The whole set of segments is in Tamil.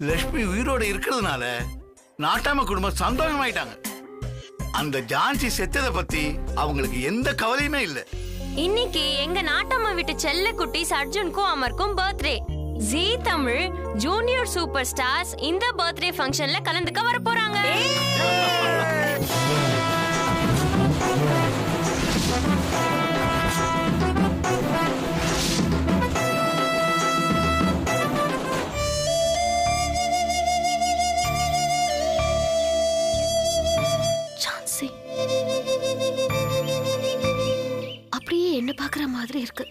லட்சுமி உயிரோடு இருக்கிறதுனால நாட்டாம குடும்பம் சந்தோஷமாயிட்டாங்க. அந்த ஜான்சி செத்ததை பத்தி அவங்களுக்கு எந்த கவலையுமே இல்ல. இன்னைக்கு எங்க நாட்டாம வீட்டு செல்ல குட்டீஸ் அர்ஜுனுக்கும் அமருக்கும் பர்த்டே. ஜீ தமிழ் ஜூனியர் சூப்பர் ஸ்டார்ஸ் இந்த பர்த்டே ஃபங்க்ஷன்ல கலந்துக்க வர போறாங்க. அப்படியே என்ன பாக்குற மாதிரி இருக்கு.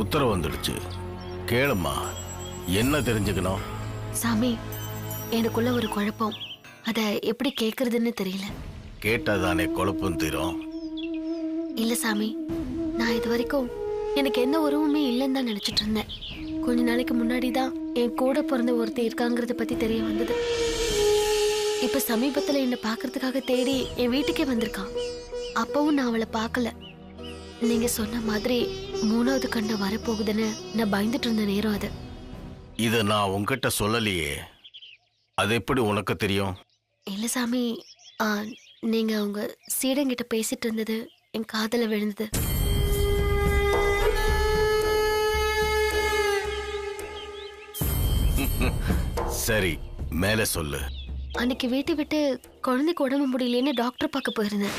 உத்தரவு வந்துடுச்சு, கேளுமா. என்ன தெரிஞ்சுக்கணும்? சாமி, எனக்குள்ள ஒரு குழப்பம். அத எப்படி கேக்குறதுன்னு தெரியல. கேட்டாதானே குழப்பம் தீரும். இல்ல சாமி, நான் இது வரைக்கும் எனக்கு எந்த உறவுமே இல்லைன்னு தான் நினைச்சிட்டு இருந்தேன். கொஞ்ச நாளைக்கு முன்னாடி தான் என் கூட பிறந்த ஒருத்தர் இருக்காங்கிறத பத்தி தெரிய வந்தது. இப்ப சமீபத்துல என்ன பாக்குறதுக்காக தேடி என் வீட்டுக்கே வந்திருக்கான். அப்பவும் நான் அவளை பார்க்கல. நீங்க சொன்ன மாதிரி 3வது கண்ண வரப்போகுதுன்னு நான் பயந்துட்டு இருந்த நேரம் அது. இது நான் உங்ககிட்ட சொல்லலையே, அது எப்படி உனக்கு தெரியும்? இல்ல சாமி, நீங்க உங்க சீடங்கிட்ட பேசிட்டு இருந்தது என் காதல விழுந்தது. சரி, மேல சொல்லு. அன்னைக்கு வீட்டை விட்டு குழந்தைக்கு உடம்பு முடியலன்னு டாக்டர் பார்க்க போயிருந்தேன்.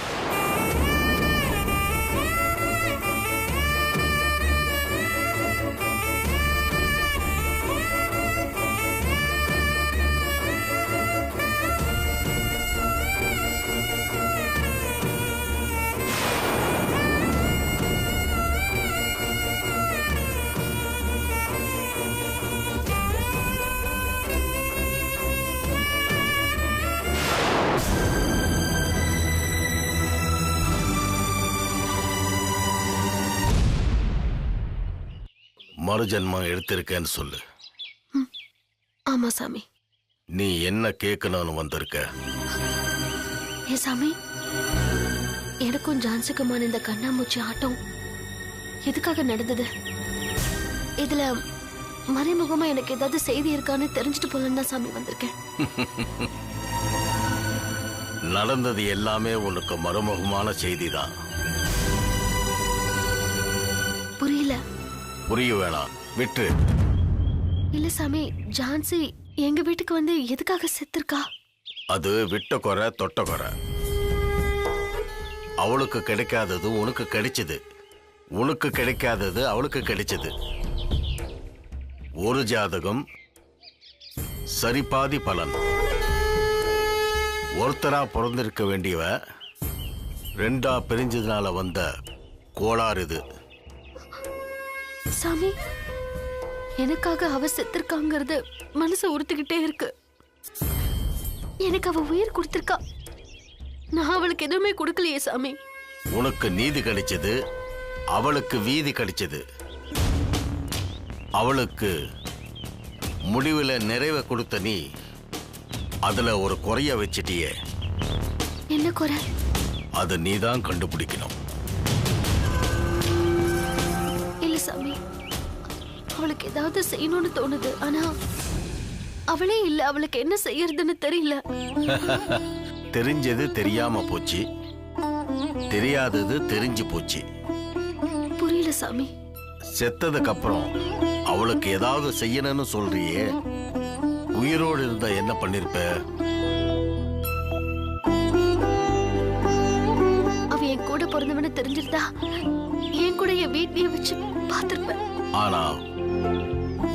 மறுஜன்மம் எடுத்திருக்கேன்னு சொல்லு. ஆமா சாமி. நீ என்ன கேட்கணும்னு வந்திருக்க? ஏ சாமி, எனக்கும் ஜான்சிக்குமான இந்த கண்ணாமூச்சி ஆட்டம் எதுக்காக நடந்தது? இதுல மறைமுகமா எனக்கு ஏதாவது செய்தி இருக்கான்னு தெரிஞ்சுட்டு போலன்னு தான் சாமி வந்திருக்கேன். நடந்தது எல்லாமே உனக்கு மறைமுகமான செய்தி தான். புரியல. புரிய வேணாம், விட்டு. இல்ல சாமி, ஜான்சி எங்க வீட்டுக்கு வந்து எதுக்காக செத்துருக்கா? அது விட்ட குறை தொட்ட குறை. அவளுக்கு கிடைக்காதது உனக்கு கிடைச்சது, உனக்கு கிடைக்காதது அவளுக்கு கிடைச்சது. ஒரு ஜாதகம் சரிபாதி பலன். ஒருத்தரா பிறந்திருக்க வேண்டியவ ரெண்டா பிரிஞ்சதுனால வந்த கோளாறு இது. சாமி, எனக்காக அவ செத்துருக்காங்கிறது மனசை உறுத்திக்கிட்டே இருக்கு. எனக்கு அவ உயிர் கொடுத்திருக்கா, நான் அவளுக்கு எதுவுமே கொடுக்கலையே சாமி. உனக்கு நீதி கிடைச்சது, அவளுக்கு வீதி கிடைச்சது. அவளுக்கு முடிவுல நிறைவை கொடுத்த நீ அதுல ஒரு குறைய வச்சிட்டியே. என்ன குறை? அது நீதான் கண்டுபிடிக்கணும். இல்ல சாமி, அவளுக்கு ஏதாவது செய்யணும்னு தோணுது. ஆனா அவளே இல்ல, அவளுக்கு என்ன செய்யறதுன்னு தெரியல. தெரிஞ்சது தெரியாம போச்சு, தெரியாதது தெரிஞ்சு போச்சு. புரியல சாமி. செத்ததுக்கு அப்புறம் அவளுக்கு ஏதாவது செய்யணும்னு சொல்றியே, உயிரோடு இருந்தா என்ன பண்ணிருப்ப? அவ என் கூட பிறந்தவன தெரிஞ்சிருந்தா என் கூட என் வீட்லயே வச்சு பார்த்திருப்பேன். ஆனா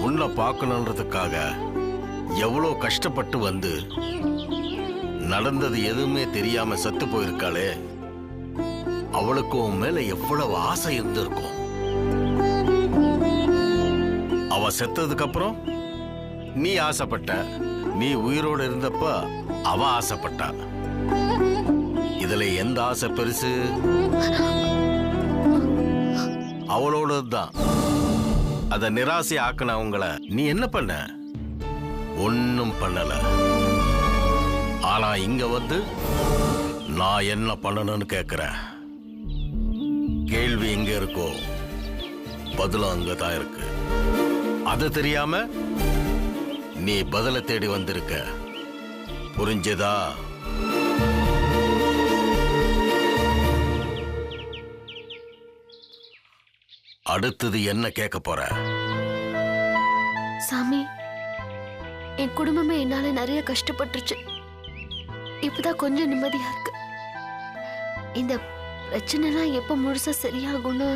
உன்னை பார்க்கணுன்றதுக்காக எவ்வளோ கஷ்டப்பட்டு வந்து நடந்தது எதுவுமே தெரியாம செத்து போயிருக்காளே, அவளுக்கு உன் மேல எவ்வளவு ஆசை இருந்திருக்கும். அவ செத்ததுக்கு அப்புறம் நீ ஆசைப்பட்ட, நீ உயிரோடு இருந்தப்ப அவ ஆசைப்பட்டா. இதுல எந்த ஆசை பெருசு? அவளோடதுதான். அத நிராசை ஆக்கினவங்கள நீ என்ன பண்ண? ஒன்னும் பண்ணல. ஆனா இங்க வந்து நான் என்ன பண்ணணும்னு கேக்குறேன். கேள்வி எங்க இருக்கோ பதிலும் அங்கதான் இருக்கு. அது தெரியாம நீ பதில தேடி வந்திருக்க. புரிஞ்சதா? அடுத்தது என்ன கேட்க போற? சாமி, என் குடும்பமே என்னால நிறைய கஷ்டப்பட்டுருச்சு. இப்பதான் கொஞ்சம் நிம்மதியா இருக்கு. இந்த பிரச்சனைலாம் எப்ப முழுசா சரியாகும்னு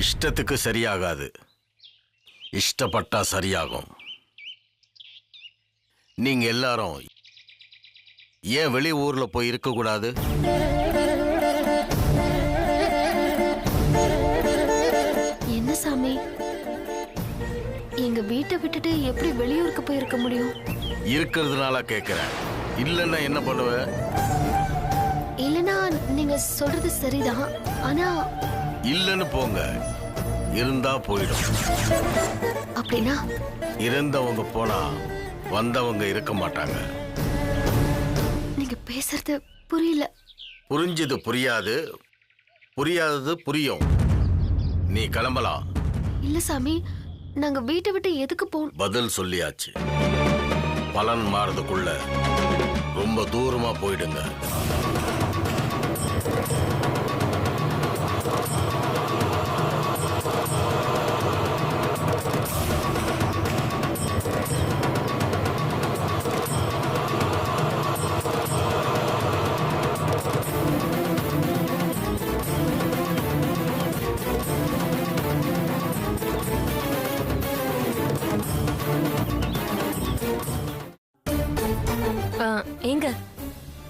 இஷ்டத்துக்கு சரியாகாது, இஷ்டப்பட்டா சரியாகும். நீங்க எல்லாரும் ஏன் வெளி ஊர்ல போய் இருக்க கூடாது? என்ன சாமி, எங்க வீட்டை விட்டுட்டு எப்படி வெளியூருக்கு போய் இருக்க முடியும்? இருக்கிறதுனால கேக்குறேன். இல்லன்னா என்ன பண்ணுவ? இல்லனா நீங்க சொல்றது சரிதான். ஆனா இல்லன்னு போங்க, இருந்தா போயிடும். அப்படின்னா இருந்தவங்க போனா வந்தவங்க இருக்க மாட்டாங்க. நீங்க பேசுறது புரியல. புரிஞ்சது புரியாது, புரியாதது புரியும். நீ கிளம்பலாம். இல்ல சாமி, நாங்க வீட்டை விட்டு எதுக்கு போகணும்? பதில் சொல்லியாச்சு. பலன் மாறதுக்குள்ள ரொம்ப தூரமா போயிடுங்க. எங்க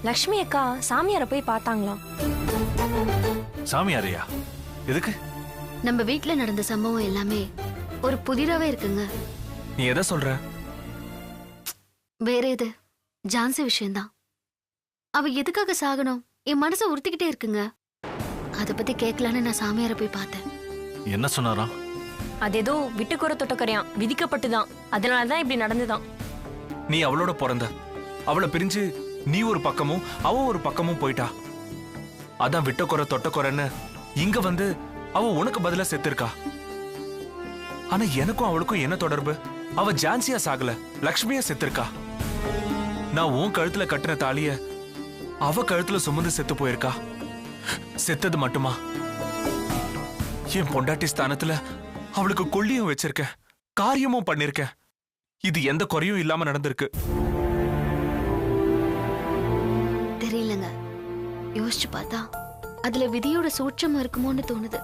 லக்ஷ்மி அக்கா சாமியாரை போய் பார்த்தாங்களாம். சாமியாரையா? எதுக்கு? நம்ம வீட்ல நடந்த சம்பவம் எல்லாமே ஒரு புதிராவே இருக்குங்க. நீ எதை சொல்ற? வேற எது, ஜான்சி விஷயம்தான். அவ எதுக்காக சாகணும் என் மனசை உறுத்திக்கிட்டே இருக்குங்க. அத பத்தி கேட்கலான்னு நான் சாமியாரை போய் பார்த்தேன். என்ன சொன்னாராம்? அது ஏதோ விட்டுக்குற தொட்டக்கரையாம், விதிக்கப்பட்டுதான். அதனாலதான் இப்படி நடந்துதான். நீ அவளோட பிறந்த, அவளை பிரிஞ்சு நீ ஒரு பக்கமும் அவ ஒரு பக்கமும் போயிட்டா. அதான் விட்டக்குறை தொட்டக்குறைன்னு இங்க வந்து அவ உனக்கு பதிலா செத்துருக்கா. ஆனா எனக்கும் அவளுக்கும் என்ன தொடர்பு? அவ ஜான்சியா சாகல, லக்ஷ்மியா செத்துருக்கா. நான் உன் கழுத்துல கட்டின தாலிய அவ கழுத்துல சுமந்து செத்து போயிருக்கா. செத்தது மட்டுமா, என் பொண்டாட்டி ஸ்தானத்துல அவளுக்கு கொள்ளியும் வச்சிருக்கேன், காரியமும் பண்ணிருக்கேன். இது எந்த குறையும் இல்லாம நடந்திருக்கு. தெரியலங்க, யோசிச்சு பார்த்தா அதுல விதியோட சூட்சம் இருக்குமோன்னு தோணுது.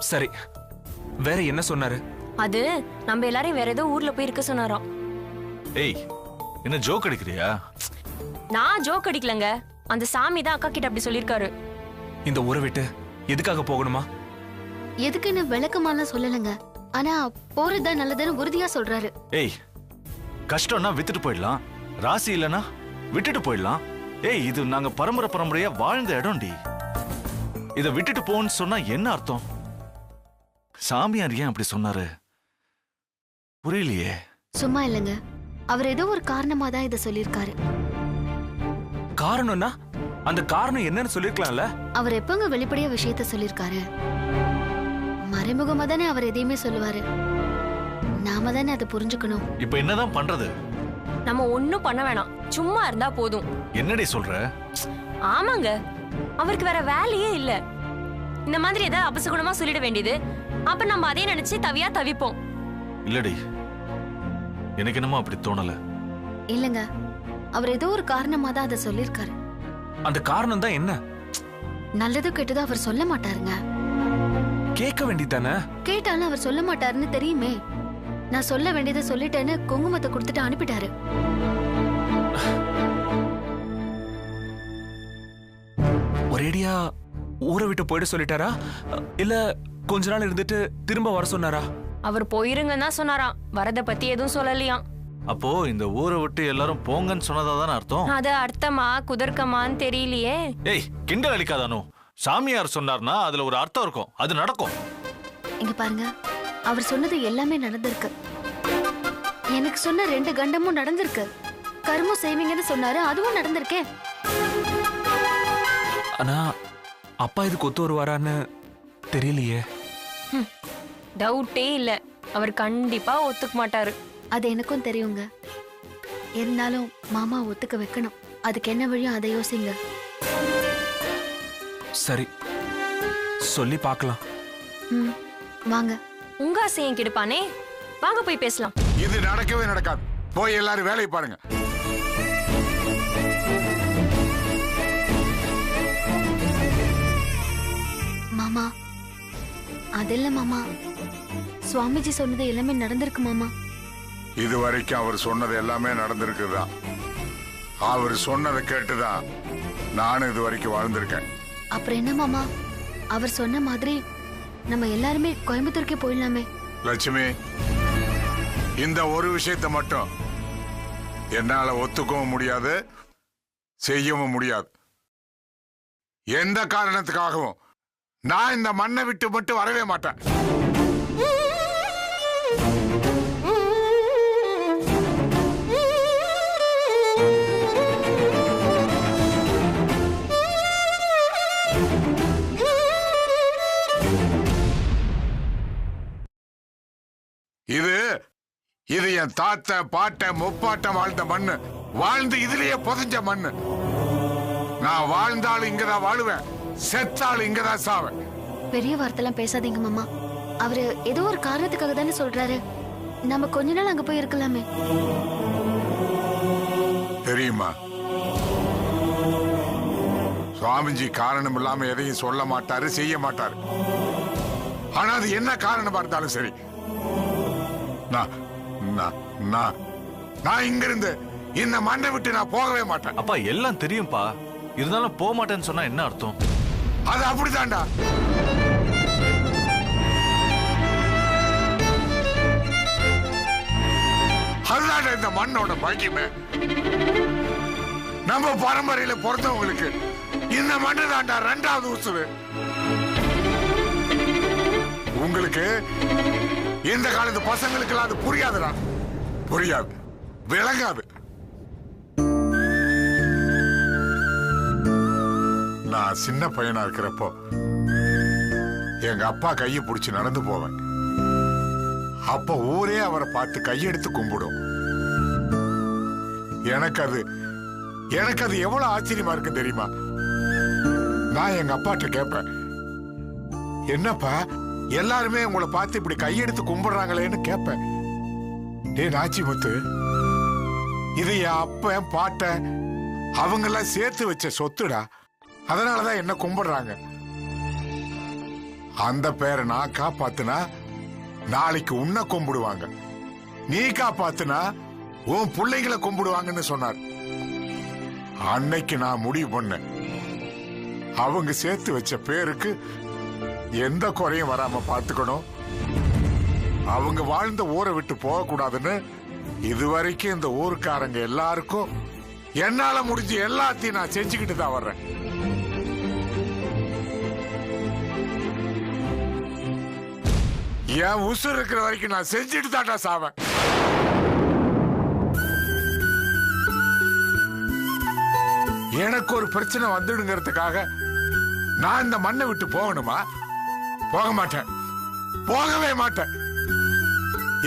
சரி, வேற என்ன சொன்னாரு? அது நம்ம எல்லாரையும் வேற ஏதோ ஊர்ல போய் இருக்க சொன்னாராம். ஏய், என்ன ஜோக் அடிக்கிறியா? நான் ஜோக் அடிக்கலங்க, அந்த சாமி தான் அக்கா கிட்ட அப்படி சொல்லிருக்காரு. இந்த ஊரை விட்டு எதுக்காக போகணுமா? எதுக்குன்னு விளக்கமாலாம் சொல்லலங்க. ஆனா போறதுதான் நல்லதுன்னு உறுதியா சொல்றாரு. ஏய், கஷ்டம்னா வித்துட்டு போயிடலாம், ராசி இல்லனா விட்டுட்டு போயிடலாம். ஏய், இது நாங்க பரம்பரை பரம்பரையா வாழ்ந்த இடம்டி. இத விட்டுட்டு போன்னு சொன்னா என்ன அர்த்தம்? சாமியார் ஏன் அப்படி சொன்னாரு புரியலையே. சும்மா இல்லைங்க, அவர் ஏதோ ஒரு காரணமா தான் இதை சொல்லியிருக்காரு. காரணம்னா அந்த காரணம் என்னன்னு சொல்லிருக்கலாம்ல. அவர் எப்பங்க வெளிப்படையா விஷயத்த சொல்லியிருக்காரு? மறைமுகமா தானே அவர் எதையுமே சொல்லுவாரு. நாம தானே அதை புரிஞ்சுக்கணும். இப்ப என்னதான் பண்றது? நம்ம ஒண்ணும் பண்ண வேணாம், சும்மா இருந்தா போதும். என்னடி சொல்ற? ஆமாங்க, அவருக்கு வேற வேலையே இல்ல. இந்த மாதிரி ஏதாவது அபசகுணமா சொல்லிட வேண்டியது. அப்ப நம்ம அதே நினைச்சு தவியா தவிப்போம். இல்லடி, எனக்கு என்னமோ அப்படி தோணல. இல்லங்க, அவர் ஏதோ ஒரு காரணமா தான் அதை சொல்லிருக்காரு. அந்த காரணம் தான் என்ன? நல்லது கெட்டதோ அவர் சொல்ல மாட்டாருங்க. கேட்க வேண்டியதானே? கேட்டாலும் அவர் சொல்ல மாட்டாருன்னு தெரியுமே. நான் சொல்ல வேண்டியதை சொல்லிட்டேன்னு குங்குமத்தை கொடுத்துட்டு அனுப்பிட்டாரு. ஒரேடியா ஊரை விட்டு போயிட சொல்லிட்டாரா, இல்ல கொஞ்ச நாள் இருந்துட்டு திரும்ப வர சொன்னாரா? அவர் போயிருங்கன்னு தான் சொன்னாராம், வரத பத்தி எதுவும் சொல்லலையாம். அப்போ இந்த ஊரை விட்டு எல்லாரும் போங்கன்னு சொன்னதா தானே அர்த்தம்? அது அர்த்தமா குதர்க்கமான்னு தெரியலையே. ஏய், கிண்டல் அடிக்காதானோ. சாமியார் சொன்னார்னா அதுல ஒரு அர்த்தம் இருக்கும், அது நடக்கும். இங்க பாருங்க, அவர் சொன்னது எல்லாமே நடந்திருக்கு. எனக்கு சொன்ன 2 கண்டமும் நடந்திருக்கு. கர்மம் செய்வீங்கன்னு சொன்னாரு, அதுவும் நடந்திருக்கே. ஆனா அப்பா இதுக்கு ஒத்து வருவாரான்னு தெரியலையே. டவுட்டே இல்ல, அவர் கண்டிப்பா ஒத்துக்க மாட்டாரு. அது எனக்கும் தெரியுங்க. இருந்தாலும் மாமா ஒத்துக்க வைக்கணும். அதுக்கு என்ன வழியோ அதை யோசிங்க. சரி, சொல்லி பார்க்கலாம். வாங்க. உங்க ஆசையும் கெடுப்பானே, வாங்க போய் பேசலாம். இது நடக்கவே நடக்காது. போய் எல்லாரும் வேலையை பாருங்க. மாமா, அதில்ல மாமா, சுவாமிஜி சொன்னது எல்லாமே நடந்திருக்கு மாமா. இது வரைக்கும் அவர் சொன்னது எல்லாமே நடந்திருக்குதான். அவர் சொன்னதை கேட்டுதான் நானும் இது வரைக்கும் வாழ்ந்திருக்கேன். அப்புறம் என்ன மாமா, அவர் சொன்ன மாதிரி நம்ம எல்லாருமே கோயம்புத்தூருக்கே போயிடலாமே. லட்சுமி, இந்த ஒரு விஷயத்தை மட்டும் என்னால ஒத்துக்கவும் முடியாது, செய்யவும் முடியாது. எந்த காரணத்துக்காகவும் நான் இந்த மண்ணை விட்டு மட்டும் வரவே மாட்டேன். இது என் தாத்த பாட்ட முப்பாட்டம் வாழ்ந்த மண்ணு, வாழ்ந்து இதுலயே புதைஞ்ச மண்ணு. நான் வாழ்ந்தாலும் இங்கதான் வாழுவேன், செத்தாலும் இங்கதான் சாவேன். பெரிய வார்த்தைலாம் பேசாதீங்க மாமா. அவரு ஏதோ ஒரு காரணத்துக்காக தானே சொல்றாரு. நம்ம கொஞ்ச நாள் அங்க போய் இருக்கலாமே. தெரியுமா, சுவாமிஜி காரணம் இல்லாம எதையும் சொல்ல மாட்டாரு, செய்ய மாட்டாரு. ஆனா அது என்ன காரணமா இருந்தாலும் சரி, நான் இங்க இருந்து இந்த மண்ணை விட்டு நான் போகவே மாட்டேன். அப்பா, எல்லாம் தெரியும்பா, இருந்தாலும் போக மாட்டேன்னு சொன்னா என்ன அர்த்தம்? அது அப்படித்தான்டா. அதுதான் இந்த மண்ணோட பாக்கியமே. நம்ம பரம்பரையில பிறந்தவங்களுக்கு இந்த மண்ணு தாண்டா 2வது உசுறு. உங்களுக்கு இந்த காலத்து பசங்களுக்கு அது புரியாதுடா, புரியாது, விளங்காது. நான் சின்ன பையனா இருக்கிறப்போ எங்க அப்பா கையை பிடிச்சு நடந்து போவேன். அப்ப ஊரே அவரை பார்த்து கையெடுத்து கும்பிடும். எனக்கு அது எவ்வளவு ஆச்சரியமா இருக்கு தெரியுமா? நான் எங்க அப்பாட்ட கேட்பேன், என்னப்பா எல்லாருமே உங்களை பார்த்து இப்படி கையெடுத்து கும்பிடுறாங்களேன்னு கேட்பேன். டே நாச்சிமுத்து, இது என் அப்பன் பாட்டன் அவங்க எல்லாம் சேர்த்து வச்ச சொத்துடா, அதனாலதான் என்ன கும்பிடுறாங்க. அந்த பேரை நான் காப்பாத்துனா நாளைக்கு உன்னை கும்பிடுவாங்க, நீ காப்பாத்துனா உன் பிள்ளைகளை கும்பிடுவாங்கன்னு சொன்னார். அன்னைக்கு நான் முடிவு பண்ணேன், அவங்க சேர்த்து வச்ச பேருக்கு எந்த குறையும் வராம பார்த்துக்கணும், அவங்க வாழ்ந்த ஊரை விட்டு போக கூடாதுன்னு இதுவரைக்கும் இந்த ஊருக்காரங்க எல்லாருக்கும் என்னால முடிஞ்ச எல்லாத்தையும் நான் செஞ்சுக்கிட்டு தான் வர்றேன். என் உசுர் இருக்கிற வரைக்கும் நான் செஞ்சுட்டு தான்டா சாவேன். எனக்கு ஒரு பிரச்சனை வந்துடுங்கிறதுக்காக நான் இந்த மண்ணை விட்டு போகணுமா? போக மாட்டேன், போகவே மாட்டேன்.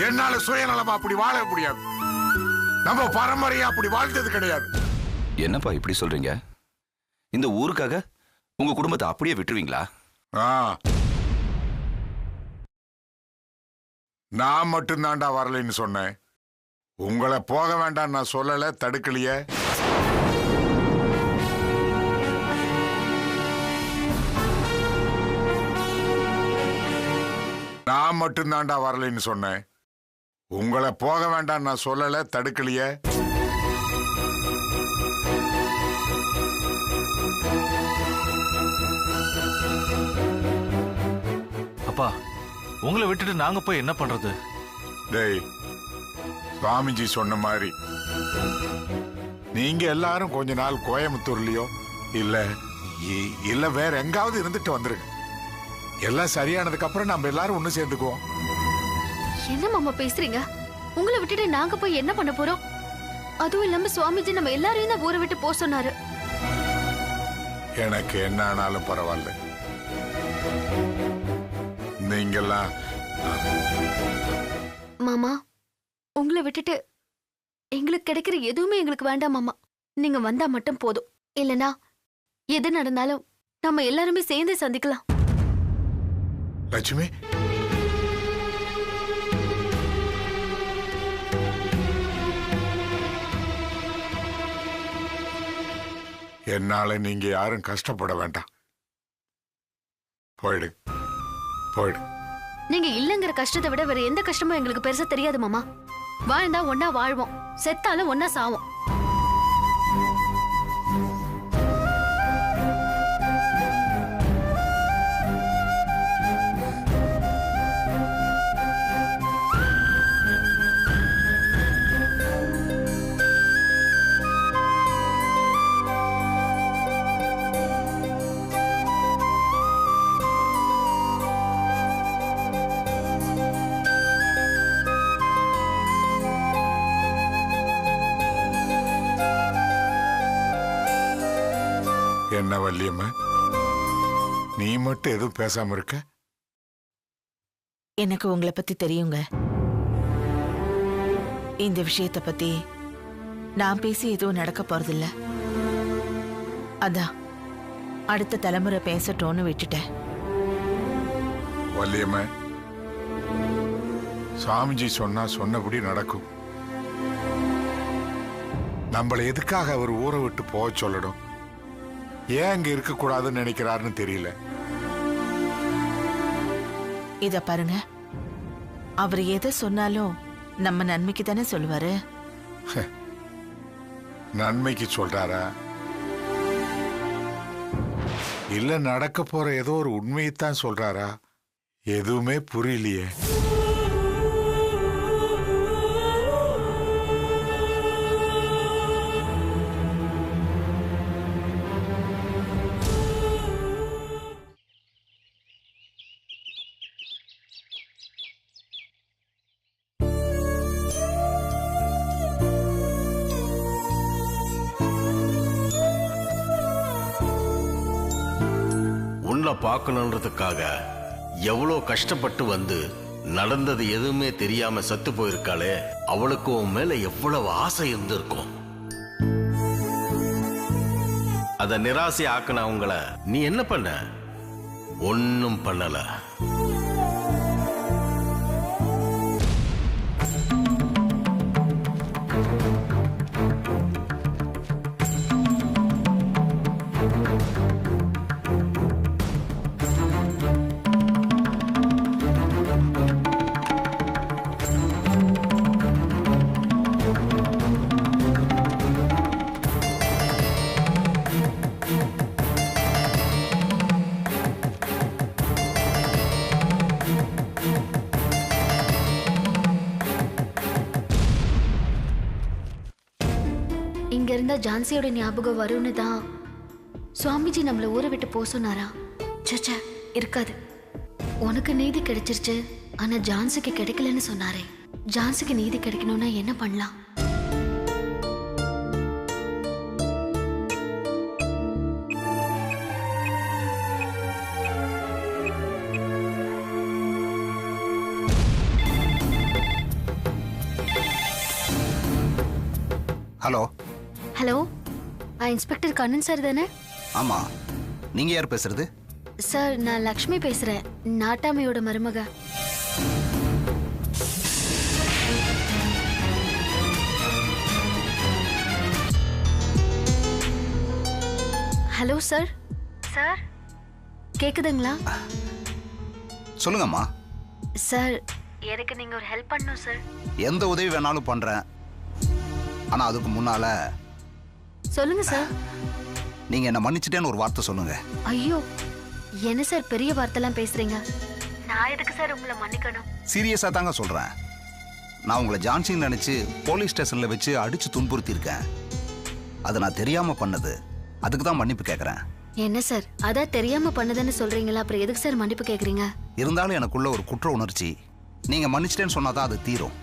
என்னால சுயநலமா அப்படி வாழ முடியாது. நம்ம பரம்பரையா அப்படி வாழ்ந்தது கிடையாது. என்னப்பா இப்படி சொல்றீங்க? இந்த ஊருக்காக உங்க குடும்பத்தை அப்படியே விட்டுருவீங்களா? நான் மட்டும்தான்டா வரலைன்னு சொன்னேன். உங்களை போக வேண்டாம் நான் சொல்லல, தடுக்கலையே. நான் மட்டும்தான்டா வரலைன்னு சொன்னேன். உங்களை போக வேண்டாம் நான் சொல்லல, தடுக்கலையே. அப்பா, உங்களை விட்டுட்டு நாங்க போய் என்ன பண்றது? டேய், சுவாமிஜி சொன்ன மாதிரி நீங்க எல்லாரும் கொஞ்ச நாள் கோயம்புத்தூர்லயோ இல்ல வேற எங்காவது இருந்துட்டு வந்துருங்க. எல்லாம் சரியானதுக்கு அப்புறம் நம்ம எல்லாரும் ஒண்ணு சேர்ந்துக்குவோம். என்ன மாமா பேசுறீங்க? உங்களை விட்டுட்டு நாங்க போய் என்ன பண்ண போறோம்? அதுவும் இல்லாம சுவாமிஜி நம்ம எல்லாரையும் தான் ஊரை விட்டு போக சொன்னாரு. எனக்கு என்ன ஆனாலும் பரவாயில்ல. நீங்கெல்லாம் மாமா, உங்களை விட்டுட்டு எங்களுக்கு கிடைக்கிற எதுவுமே எங்களுக்கு வேண்டாம் மாமா. நீங்க வந்தா மட்டும் போதும். இல்லனா எது நடந்தாலும் நம்ம எல்லாருமே சேர்ந்து சந்திக்கலாம். லட்சுமி, என்னால நீங்க யாரும் கஷ்டப்பட வேண்டாம். போயிடு போயிடு. நீங்க இல்லங்கிற கஷ்டத்தை விட வேற எந்த கஷ்டமும் எங்களுக்கு பெருசா தெரியாது மாமா. வாழ்ந்தா ஒன்னா வாழ்வோம், செத்தாலும் ஒன்னா சாவோம். என்ன வள்ளியம்மா, நீ மட்டும் எதுவும் பேசாம இருக்க? எனக்கு உங்களை பத்தி தெரியுங்க. இந்த விஷயத்தை பத்தி நான் பேசி எதுவும் நடக்க போறதில்ல. அதான் அடுத்த தலைமுறை பேசட்டோன்னு விட்டுட்டேன். வள்ளியம்மா, சுவாமிஜி சொன்னா சொன்னபடி நடக்கும். நம்மளை எதுக்காக அவர் ஊரை விட்டு போக சொல்லணும்? ஏன் அங்க இருக்க கூடாதுன்னு நினைக்கிறாருன்னு தெரியல. இத பாருங்க, அவர் எதை சொன்னாலும் நம்ம நன்மைக்கு தானே சொல்லுவாரு. நன்மைக்கு சொல்றாரா இல்ல நடக்க போற ஏதோ ஒரு உண்மையைத்தான் சொல்றாரா? எதுவுமே புரியலையே. பார்க்கணுன்றதுக்காக எவ்வளோ கஷ்டப்பட்டு வந்து நடந்தது எதுவுமே தெரியாம சத்து போயிருக்காளே, அவளுக்கு உன் மேல எவ்வளவு ஆசை இருந்திருக்கும். அத நிராசை ஆக்கின அவங்கள நீ என்ன பண்ண? ஒன்னும் பண்ணல. இங்க இருந்தா ஜான்சியோட ஞாபகம் வரும்னு தான் சுவாமிஜி நம்மள ஊரை விட்டு போக சொன்னாரா? சச்சா, இருக்காது. உனக்கு நீதி கிடைச்சிருச்சு, ஆனா ஜான்சிக்கு கிடைக்கலன்னு சொன்னாரே. ஜான்சிக்கு நீதி கிடைக்கணும்னா என்ன பண்ணலாம்? Hello hello, inspector Kannan sir தானே? ஆமா, நீங்க யார் பேசுறது? சார், நான் லக்ஷ்மி பேசுறேன், நாட்டாமையோட மருமக. சார். சார் கேக்குதுங்களா? சொல்லுங்கம்மா. சார் எனக்கு நீங்க ஒரு ஹெல்ப் பண்ணணும் சார். எந்த உதவி வேணாலும் பண்றேன். ஆனா அதுக்கு முன்னால சொல்லுங்க சார். நீங்க என்ன மன்னிச்சிட்டேன்னு ஒரு வார்த்தை சொல்லுங்க. ஐயோ என்ன சார் பெரிய வார்த்தைலாம் பேசுறீங்க? நான் எதுக்கு சார் உங்களை மன்னிக்கணும்? சீரியஸா தாங்க சொல்றேன். நான் உங்களை ஜான்சின்னு நினைச்சு போலீஸ் ஸ்டேஷன்ல வச்சு அடிச்சு துன்புறுத்தி இருக்கேன். அது நான் தெரியாம பண்ணது. அதுக்கு தான் மன்னிப்பு கேட்கறேன். என்ன சார் அதான் தெரியாம பண்ணதுன்னு சொல்றீங்களா? அப்புறம் எதுக்கு சார் மன்னிப்பு கேக்குறீங்க? இருந்தாலும் எனக்குள்ள ஒரு குற்ற உணர்ச்சி. நீங்க மன்னிச்சிட்டேன்னு சொன்னாதான் அது தீரும்.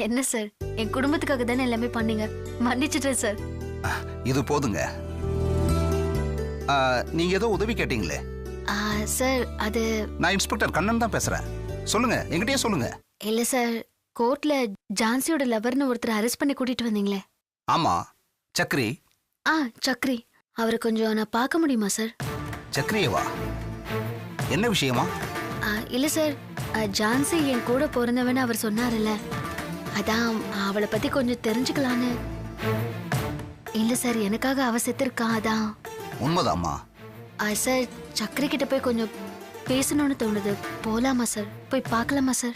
என்ன சார் என் குடும்பத்துக்காக தானே எல்லாமே பண்ணீங்க. மன்னிச்சிட்டேன் சார். இது போதுங்க. நீங்க ஏதோ உதவி கேட்டீங்களே. சார் அது நான் இன்ஸ்பெக்டர் கண்ணன் தான் பேசுறேன். சொல்லுங்க, என்கிட்டயே சொல்லுங்க. இல்ல சார் கோர்ட்ல ஜான்சியோட லவர்னு ஒருத்தர் அரெஸ்ட் பண்ணி கூட்டிட்டு வந்தீங்களே. ஆமா, சக்ரி. சக்ரி. அவரை கொஞ்சம் நான் பார்க்க முடியுமா சார்? சக்ரியவா? என்ன விஷயமா? இல்ல சார் ஜான்சி என் கூட பிறந்தவன்னு அவர் சொன்னார்ல, அதான் அவளை பத்தி கொஞ்சம் தெரிஞ்சுக்கலான்னு. இல்ல சார் எனக்காக அவ செத்துருக்கா. அதான். உண்மைதாம்மா. சார் சக்ரி கிட்ட போய் கொஞ்சம் பேசணும்னு தோணுது. போலாமா சார்? போய் பார்க்கலாமா சார்?